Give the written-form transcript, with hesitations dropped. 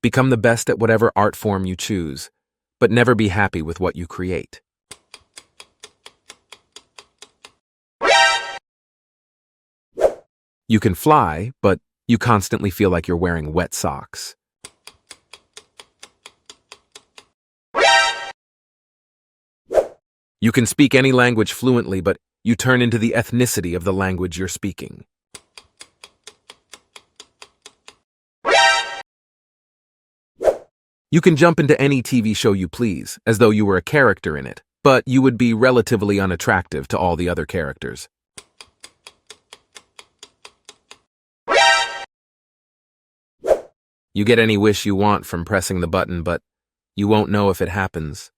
Become the best at whatever art form you choose, but never be happy with what you create. You can fly, but you constantly feel like you're wearing wet socks. You can speak any language fluently, but you turn into the ethnicity of the language you're speaking. You can jump into any TV show you please, as though you were a character in it, but you would be relatively unattractive to all the other characters. You get any wish you want from pressing the button, but you won't know if it happens